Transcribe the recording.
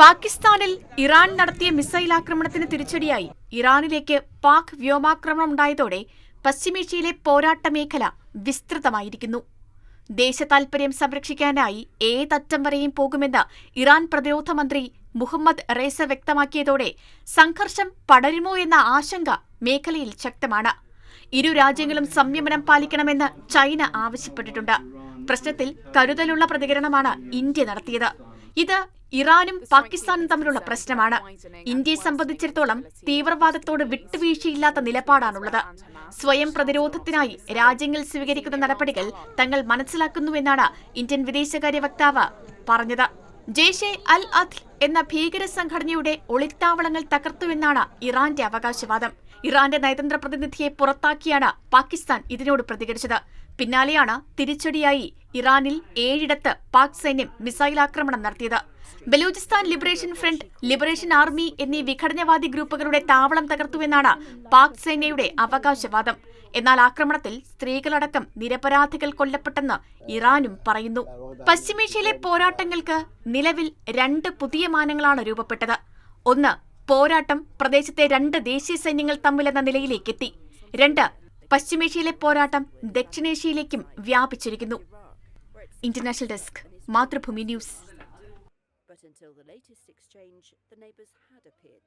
പാകിസ്ഥാനിൽ ഇറാൻ നടത്തിയ മിസൈൽ ആക്രമണത്തിന് തിരിച്ചടിയായി ഇറാനിലേക്ക് പാക് വ്യോമാക്രമണം ഉണ്ടായതോടെ പശ്ചിമേഷ്യയിലെ പോരാട്ട മേഖല വിസ്തൃതമായിരിക്കുന്നു. ദേശതാൽപര്യം സംരക്ഷിക്കാനായി ഏതറ്റം വരെയും പോകുമെന്ന് ഇറാൻ പ്രതിരോധ മന്ത്രി മുഹമ്മദ് റേസ വ്യക്തമാക്കിയതോടെ സംഘർഷം പടരുമോ എന്ന ആശങ്ക മേഖലയിൽ ശക്തമാണ്. ഇരു രാജ്യങ്ങളും സംയമനം പാലിക്കണമെന്ന് ചൈന ആവശ്യപ്പെട്ടിട്ടുണ്ട്. പ്രശ്നത്തിൽ കരുതലുള്ള പ്രതികരണമാണ് ഇന്ത്യ നടത്തിയത്. ഇത് ഇറാനും പാകിസ്ഥാനും തമ്മിലുള്ള പ്രശ്നമാണ്. ഇന്ത്യയെ സംബന്ധിച്ചിടത്തോളം തീവ്രവാദത്തോട് വിട്ടുവീഴ്ചയില്ലാത്ത നിലപാടാണുള്ളത്. സ്വയം പ്രതിരോധത്തിനായി രാജ്യങ്ങൾ സ്വീകരിക്കുന്ന നടപടികൾ തങ്ങൾ മനസ്സിലാക്കുന്നുവെന്നാണ് ഇന്ത്യൻ വിദേശകാര്യ വക്താവ് പറഞ്ഞത്. ജെയ്ഷെ അൽ അദ്ൽ എന്ന ഭീകര സംഘടനയുടെ ഒളിത്താവളങ്ങൾ തകർത്തുവെന്നാണ് ഇറാന്റെ അവകാശവാദം. ഇറാന്റെ നയതന്ത്ര പ്രതിനിധിയെ പുറത്താക്കിയാണ് പാകിസ്ഥാൻ ഇതിനോട് പ്രതികരിച്ചത്. പിന്നാലെയാണ് തിരിച്ചടിയായി ഇറാനിൽ 7 പാക് സൈന്യം മിസൈൽ ആക്രമണം നടത്തിയത്. Balochistan liberation front, liberation army എന്നീ വിഘടനവാദി ഗ്രൂപ്പുകളുടെ താവളം തകർത്തുവെന്നാണ് പാക് സേനയുടെ അവകാശവാദം. എന്നാൽ ആക്രമണത്തിൽ സ്ത്രീകളടക്കം നിരപരാധികൾ കൊല്ലപ്പെട്ടെന്ന് ഇറാനും പറയുന്നു. പശ്ചിമേഷ്യയിലെ പോരാട്ടങ്ങൾക്ക് നിലവിൽ 2 പുതിയ മാനങ്ങളാണ് രൂപപ്പെട്ടത്. ഒന്ന്, പോരാട്ടം പ്രദേശത്തെ 2 ദേശീയ സൈന്യങ്ങൾ തമ്മിലെന്ന നിലയിലേക്കെത്തി. 2, പശ്ചിമേഷ്യയിലെ പോരാട്ടം ദക്ഷിണേഷ്യയിലേക്കും വ്യാപിച്ചിരിക്കുന്നു. International desk, Mathrubhumi news. But until the latest exchange, the neighbours had appeared